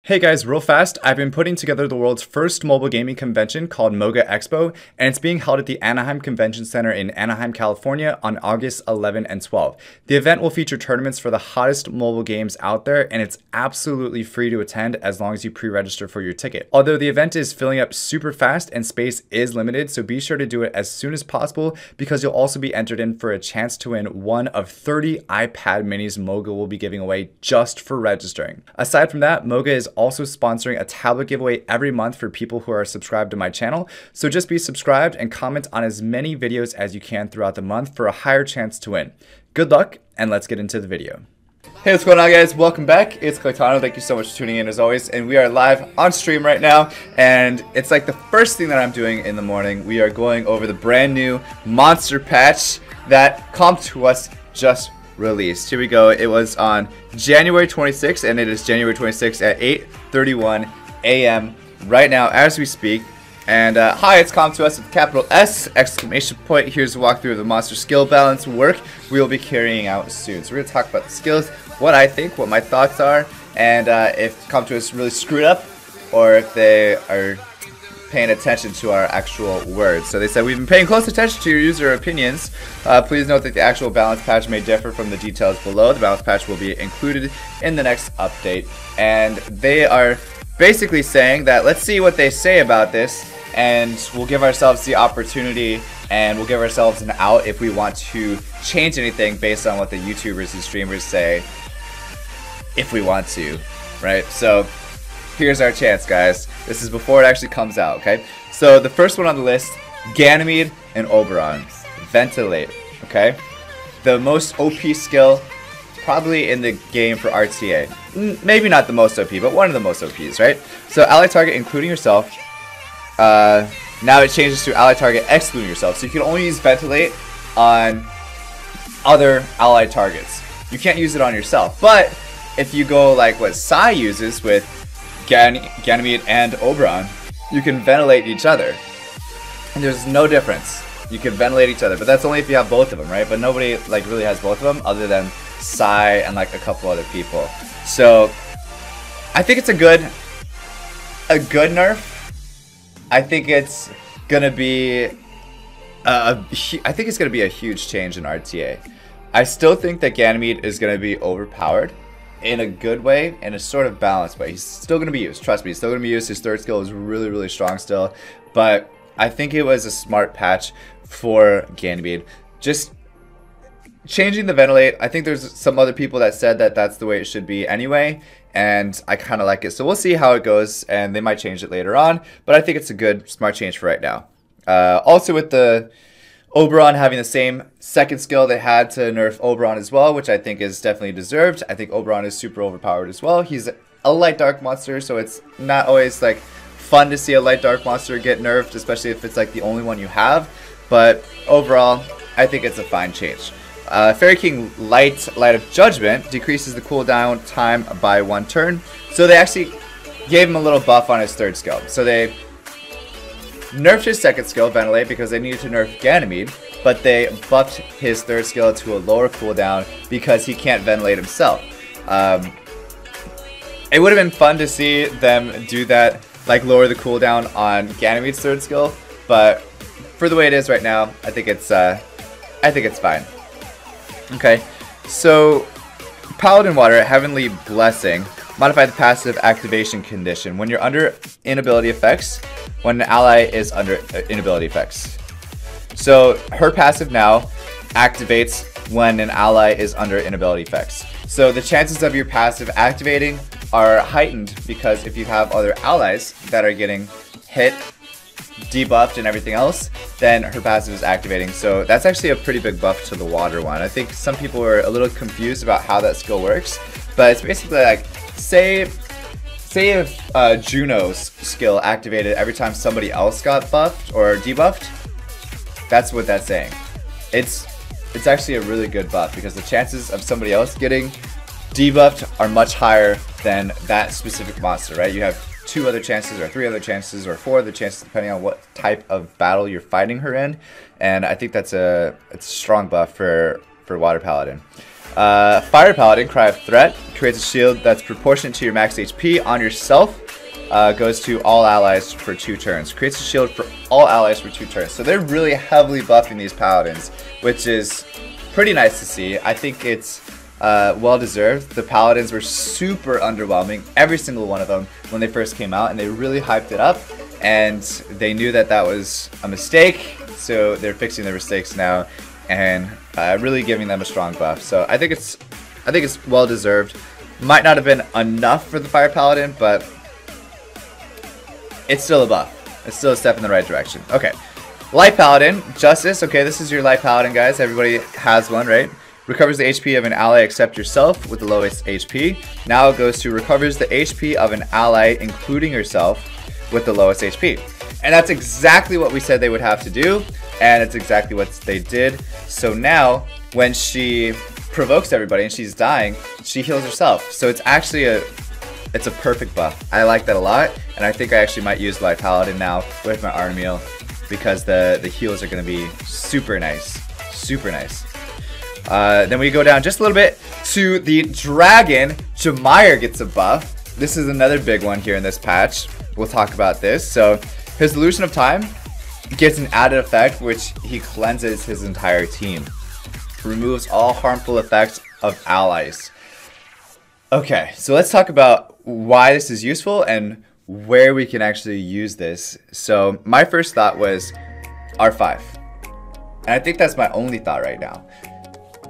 Hey guys, real fast, I've been putting together the world's first mobile gaming convention called Moga Expo, and it's being held at the Anaheim Convention Center in Anaheim, California on August 11 and 12. The event will feature tournaments for the hottest mobile games out there, and it's absolutely free to attend as long as you pre-register for your ticket. Although the event is filling up super fast and space is limited, so be sure to do it as soon as possible because you'll also be entered in for a chance to win one of 30 iPad minis Moga will be giving away just for registering. Aside from that, Moga is also sponsoring a tablet giveaway every month for people who are subscribed to my channel. So just be subscribed and comment on as many videos as you can throughout the month for a higher chance to win. Good luck, and let's get into the video. Hey, what's going on, guys? Welcome back. It's Claytano. Thank you so much for tuning in as always. And we are live on stream right now. And it's like the first thing that I'm doing in the morning. We are going over the brand new monster patch that Comp to us just released. Here we go. It was on January 26th, and it is January 26th at 8:31 a.m. right now as we speak. And hi, it's Comp to us with capital S, exclamation point. Here's a walkthrough of the monster skill balance work we will be carrying out soon. So we're going to talk about the skills, what I think, what my thoughts are, and if Comp to us really screwed up or if they are paying attention to our actual words. So they said, we've been paying close attention to your user opinions. Please note that the actual balance patch may differ from the details below. The balance patch will be included in the next update. And they are basically saying that let's see what they say about this, and we'll give ourselves the opportunity and we'll give ourselves an out if we want to change anything based on what the YouTubers and streamers say, if we want to, right? So here's our chance, guys. This is before it actually comes out, okay? So the first one on the list, GANYMEDE and Oberon. Ventilate, okay? The most OP skill probably in the game for RTA. Maybe not the most OP, but one of the most OPs, right? So ally target including yourself. Now it changes to ally target excluding yourself. So you can only use Ventilate on other ally targets. You can't use it on yourself. But if you go like what Sai uses with GANYMEDE and Oberon, you can ventilate each other. And there's no difference. You can ventilate each other, but that's only if you have both of them, right? But nobody like really has both of them other than Sai and like a couple other people. So I think it's a good nerf. I think it's gonna be I think it's gonna be a huge change in RTA. I still think that GANYMEDE is gonna be overpowered in a good way, in a sort of balanced way. He's still going to be used. Trust me, he's still going to be used. His third skill is really, really strong still. But I think it was a smart patch for GANYMEDE. Just changing the ventilate. I think there's some other people that said that that's the way it should be anyway. And I kind of like it. So we'll see how it goes. And they might change it later on. But I think it's a good, smart change for right now. Also with the Oberon having the same second skill, they had to nerf Oberon as well, which I think is definitely deserved. I think Oberon is super overpowered as well. He's a light dark monster, so it's not always like fun to see a light dark monster get nerfed, especially if it's like the only one you have. But overall, I think it's a fine change. Fairy King Light of Judgment decreases the cooldown time by 1 turn. So they actually gave him a little buff on his third skill. So they nerfed his second skill, Ventilate, because they needed to nerf GANYMEDE, but they buffed his third skill to a lower cooldown because he can't ventilate himself. It would have been fun to see them do that, like lower the cooldown on GANYMEDE's third skill, but for the way it is right now, I think it's fine. Okay, so Paladin Water, Heavenly Blessing, modify the passive activation condition. When you're under inability effects, when an ally is under inability effects. So her passive now activates when an ally is under inability effects. So the chances of your passive activating are heightened because if you have other allies that are getting hit, debuffed, and everything else, then her passive is activating. So that's actually a pretty big buff to the water one. I think some people were a little confused about how that skill works, but it's basically like, say if Juno's skill activated every time somebody else got buffed or debuffed, that's what that's saying. It's actually a really good buff because the chances of somebody else getting debuffed are much higher than that specific monster, right? You have 2 other chances or 3 other chances or 4 other chances depending on what type of battle you're fighting her in, and I think that's a strong buff for Water Paladin. Fire Paladin, Cry of Threat, creates a shield that's proportionate to your max HP on yourself. Goes to all allies for 2 turns. Creates a shield for all allies for 2 turns. So they're really heavily buffing these Paladins, which is pretty nice to see. I think it's well deserved. The Paladins were super underwhelming, every single one of them, when they first came out, and they really hyped it up. And they knew that that was a mistake, so they're fixing their mistakes now, and really giving them a strong buff. So I think it's well deserved. Might not have been enough for the Fire Paladin, but it's still a buff. It's still a step in the right direction. Okay. Light Paladin, Justice. Okay, this is your Light Paladin, guys. Everybody has one, right? Recovers the HP of an ally except yourself with the lowest HP. Now it goes to recovers the HP of an ally, including yourself, with the lowest HP. And that's exactly what we said they would have to do, and it's exactly what they did. So now, when she provokes everybody and she's dying, she heals herself. So it's actually it's a perfect buff. I like that a lot, and I think I actually might use Light Paladin now with my Arnmeal, because the heals are going to be super nice. Super nice. Then we go down just a little bit to the Dragon. Jamire gets a buff. This is another big one here in this patch. We'll talk about this. So his Illusion of Time gets an added effect, which he cleanses his entire team. Removes all harmful effects of allies. Okay, so let's talk about why this is useful and where we can actually use this. So my first thought was R5. And I think that's my only thought right now.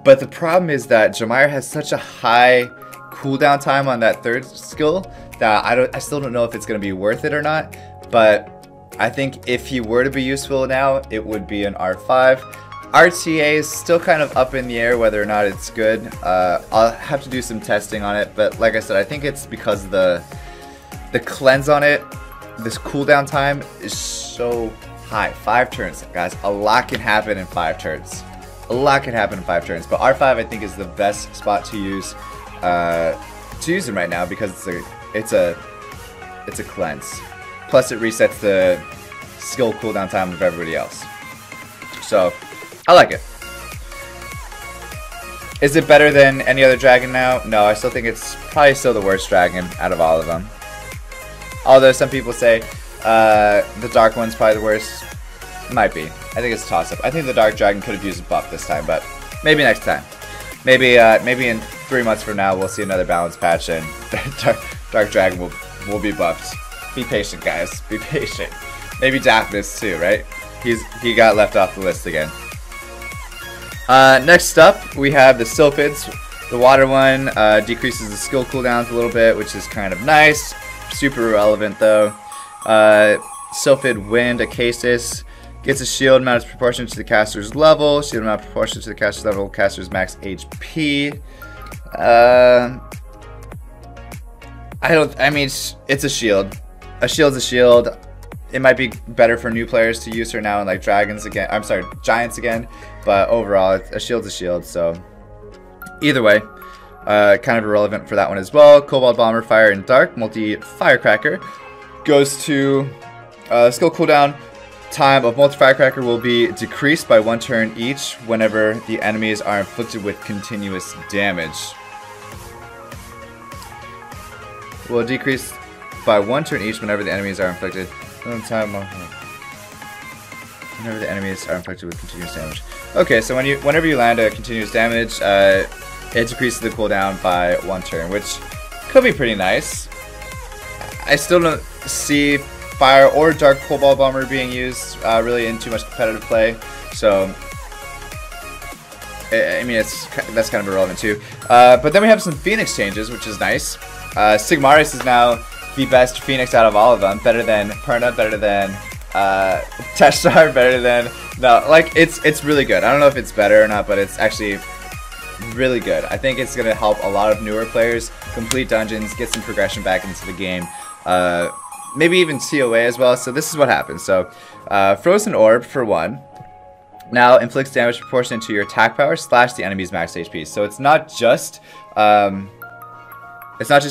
But the problem is that Jamire has such a high cooldown time on that 3rd skill that I still don't know if it's going to be worth it or not. But I think if he were to be useful now, it would be an R5. RTA is still kind of up in the air whether or not it's good. I'll have to do some testing on it, but like I said, I think it's because the cleanse on it, this cooldown time is so high. 5 turns, guys. A lot can happen in 5 turns. A lot can happen in 5 turns, but R5 I think is the best spot to use him right now, because it's a cleanse. Plus it resets the skill cooldown time of everybody else. So I like it. Is it better than any other dragon now? No, I still think it's probably still the worst dragon out of all of them. Although some people say the dark one's probably the worst. Might be. I think it's a toss-up. I think the dark dragon could have used a buff this time, but maybe next time. Maybe in 3 months from now we'll see another balance patch and dark dragon will be buffed. Be patient, guys. Be patient. Maybe Daphnis too, right? He got left off the list again. Next up, we have the Sylphids. The water one decreases the skill cooldowns a little bit, which is kind of nice. Super irrelevant though. Sylphid Wind, Acasis. Gets a shield amount is proportionate to the caster's level. Shield amount proportionate to the caster's level. Caster's max HP. I mean, it's a shield. A shield's a shield. It might be better for new players to use her now in like dragons again. I'm sorry, giants again. But overall, a shield's a shield. So either way, kind of irrelevant for that one as well. Cobalt Bomber, Fire and Dark, multi Firecracker goes to skill cooldown. Time of multi Firecracker will be decreased by 1 turn each whenever the enemies are inflicted with continuous damage. Will decrease by 1 turn each whenever the enemies are inflicted. Whenever the enemies are inflicted with continuous damage. Okay, so whenever you land a continuous damage, it decreases the cooldown by 1 turn, which could be pretty nice. I still don't see Fire or Dark Cobalt Bomber being used really in too much competitive play, so I mean that's kind of irrelevant too. But then we have some Phoenix changes, which is nice. Sigmaris is now the best Phoenix out of all of them. Better than Perna, better than Teshtar, better than it's really good. I don't know if it's better or not, but it's actually really good. I think it's gonna help a lot of newer players complete dungeons, get some progression back into the game. Maybe even COA as well. So this is what happens. So Frozen Orb for 1 now inflicts damage proportionate to your attack power / the enemy's max HP. So it's not just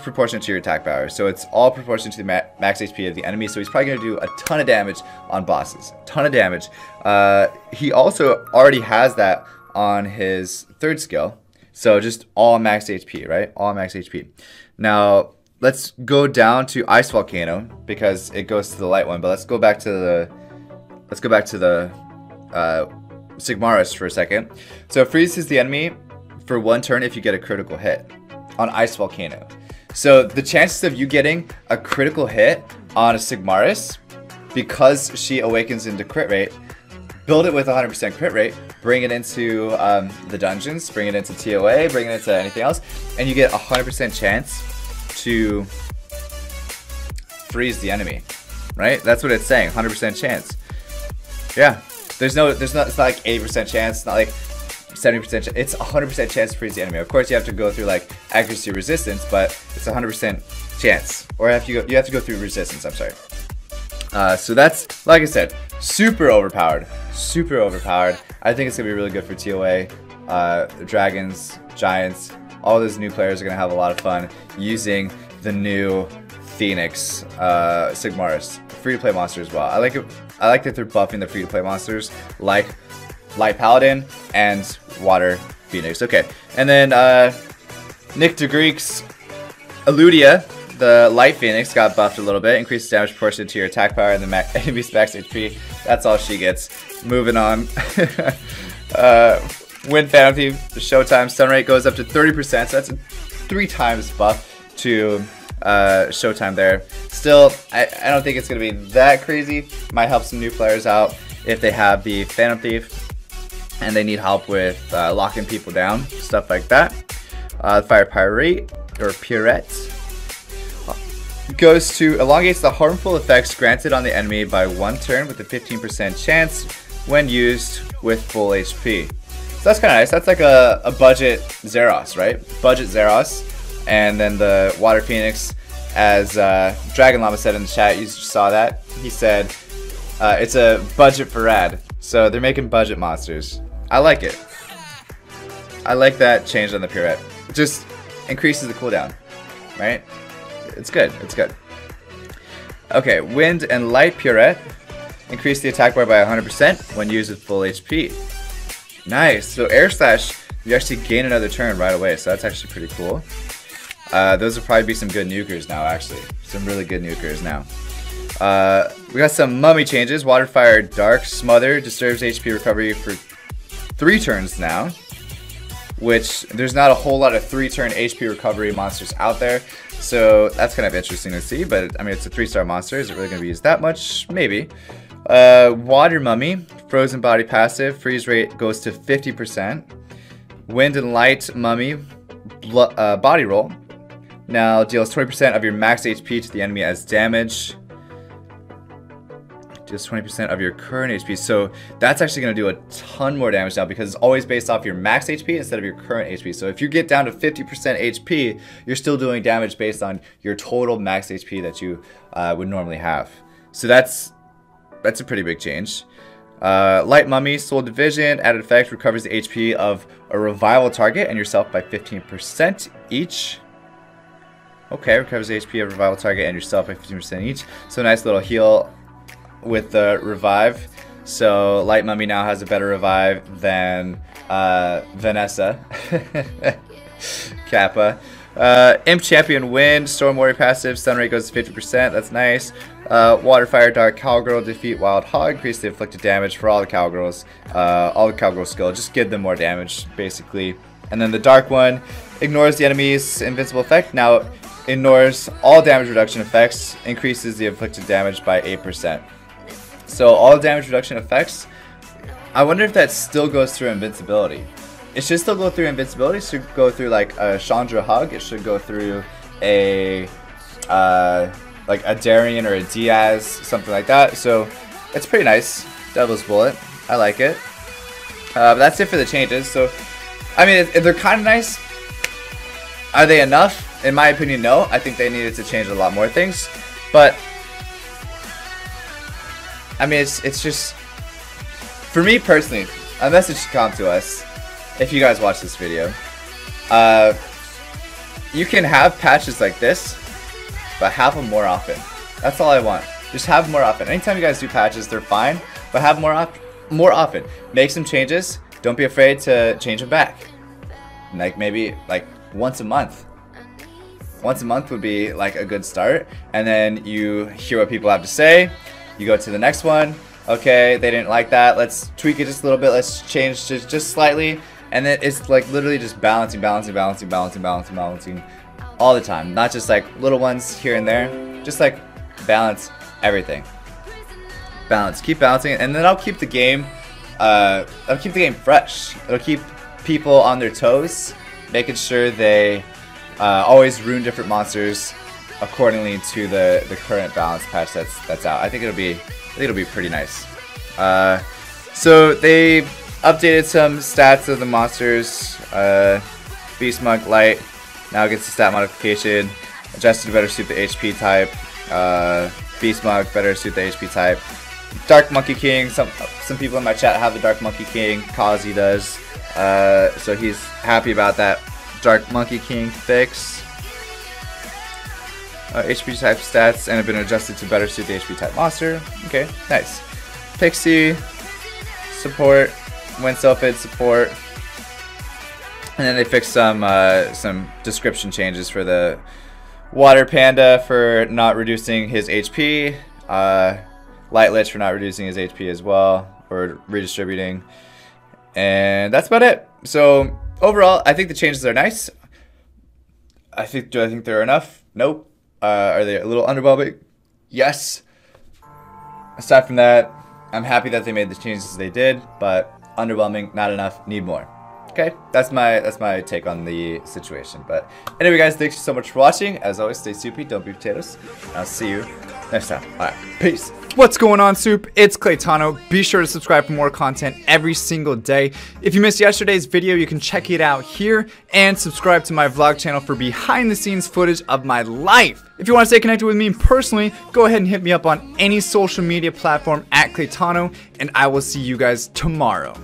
proportionate to your attack power. So it's all proportionate to the max HP of the enemy. So he's probably going to do a ton of damage on bosses. Ton of damage. He also already has that on his 3rd skill. So just all max HP, right? All max HP. Now let's go down to Ice Volcano because it goes to the light one. But let's go back to the Sigmarus for a second. So it freezes the enemy for 1 turn if you get a critical hit on Ice Volcano. So the chances of you getting a critical hit on a Sigmarus, because she awakens into crit rate, build it with 100% crit rate, bring it into the dungeons, bring it into TOA, bring it into anything else, and you get 100% chance to freeze the enemy, right? That's what it's saying, 100% chance. Yeah, it's not like 80% chance, it's not like 70% chance, it's 100% chance to freeze the enemy. Of course, you have to go through like accuracy resistance, but it's 100% chance. Or you have to go through resistance, I'm sorry. So that's, like I said, super overpowered. Super overpowered. I think it's going to be really good for TOA. Dragons, Giants, all those new players are going to have a lot of fun using the new Phoenix Sigmarus. Free-to-play monster as well. I like it. I like that they're buffing the free-to-play monsters like Light Paladin and Water Phoenix. Okay, and then Nick DeGreek's Eludia, the Light Phoenix, got buffed a little bit. Increases damage proportion to your attack power and the enemy's max HP. That's all she gets. Moving on. Wind Phantom Thief, Showtime, stun rate goes up to 30%, so that's a 3 times buff to Showtime there. Still, I don't think it's going to be that crazy. Might help some new players out if they have the Phantom Thief and they need help with locking people down, stuff like that. Fire Pirate, or Pirate, goes to elongates the harmful effects granted on the enemy by 1 turn with a 15% chance when used with full HP. So that's kind of nice. That's like a budget Zeros, right? Budget Zeros. And then the Water Phoenix, as Dragon Llama said in the chat, you saw that. He said it's a budget for rad. So they're making budget monsters. I like it. I like that change on the Pirate. It just increases the cooldown, right? It's good. It's good. Okay, Wind and Light Pirate increase the attack bar by 100% when used with full HP. Nice. So Air Slash, you actually gain another turn right away, so that's actually pretty cool. Those will probably be some good nukers now, actually. Some really good nukers now. We got some mummy changes. Water, Fire, Dark, Smother, disturbs HP recovery for 3 turns now. Which, there's not a whole lot of 3-turn HP recovery monsters out there. So that's kind of interesting to see. But, I mean, it's a 3-star monster. Is it really going to be used that much? Maybe. Water Mummy, Frozen Body passive. Freeze rate goes to 50%. Wind and Light Mummy, Body Roll. Now deals 20% of your max HP to the enemy as damage. Deals 20% of your current HP. So that's actually going to do a ton more damage now because it's always based off your max HP instead of your current HP. So if you get down to 50% HP, you're still doing damage based on your total max HP that you would normally have. So that's a pretty big change. Light Mummy, Soul Division, added effect, recovers the HP of a revival target and yourself by 15% each. Okay, recovers the HP of a revival target and yourself by 15% each. So nice little heal with the revive. So Light Mummy now has a better revive than Vanessa. Kappa. Imp Champion Wind, Storm Warrior passive, stun rate goes to 50%, that's nice. Water, Fire, Dark, Cowgirl, defeat Wild Hog, increase the inflicted damage for all the Cowgirls. All the Cowgirl skill, just give them more damage, basically. And then the Dark one ignores the enemy's invincible effect, now ignores all damage reduction effects, increases the inflicted damage by 8%. So all damage reduction effects, I wonder if that still goes through invincibility. It should still go through invincibility. It should go through like a Chandra Hug. It should go through a like a Darien or a Diaz, something like that. So it's pretty nice. Devil's Bullet. I like it. But that's it for the changes. So I mean, they're kind of nice. Are they enough? In my opinion, no. I think they needed to change a lot more things. But I mean, it's just, for me personally, a message should come to us. If you guys watch this video, you can have patches like this, but have them more often. That's all I want. Just have them more often. Anytime you guys do patches, they're fine, but have more often. Make some changes. Don't be afraid to change them back. like maybe like once a month. Once a month would be like a good start, and then you hear what people have to say. You go to the next one. Okay, they didn't like that. Let's tweak it just a little bit. Let's change just slightly, and then it's like literally just balancing all the time. Not just like little ones here and there. Just like balance everything. Balance. Keep balancing it, and then I'll keep the game. I'll keep the game fresh. It'll keep people on their toes, making sure they always rune different monsters accordingly to the current balance patch that's out. I think it'll be pretty nice. So they updated some stats of the monsters. Beast Monk Light now gets a stat modification. Adjusted to better suit the HP type. Beast Monk better suit the HP type. Dark Monkey King. Some people in my chat have the Dark Monkey King. Kazi does. So he's happy about that Dark Monkey King fix. HP type stats and have been adjusted to better suit the HP type monster. Okay, nice. Pixie support, when Sylphid support, and then they fixed some description changes for the Water Panda for not reducing his HP. Light Lich for not reducing his HP as well, or redistributing, and that's about it. So overall, I think the changes are nice. Do I think they're enough? Nope. Are they a little underwhelming? Yes. Aside from that, I'm happy that they made the changes they did, but underwhelming, not enough, need more. Okay, that's my take on the situation. But anyway, guys, thanks so much for watching. As always, stay soupy, don't be potatoes. I'll see you next time. All right, peace. What's going on, Soup? It's Claytano. Be sure to subscribe for more content every single day. If you missed yesterday's video, you can check it out here and subscribe to my vlog channel for behind the scenes footage of my life. If you want to stay connected with me personally, go ahead and hit me up on any social media platform at Claytano, and I will see you guys tomorrow.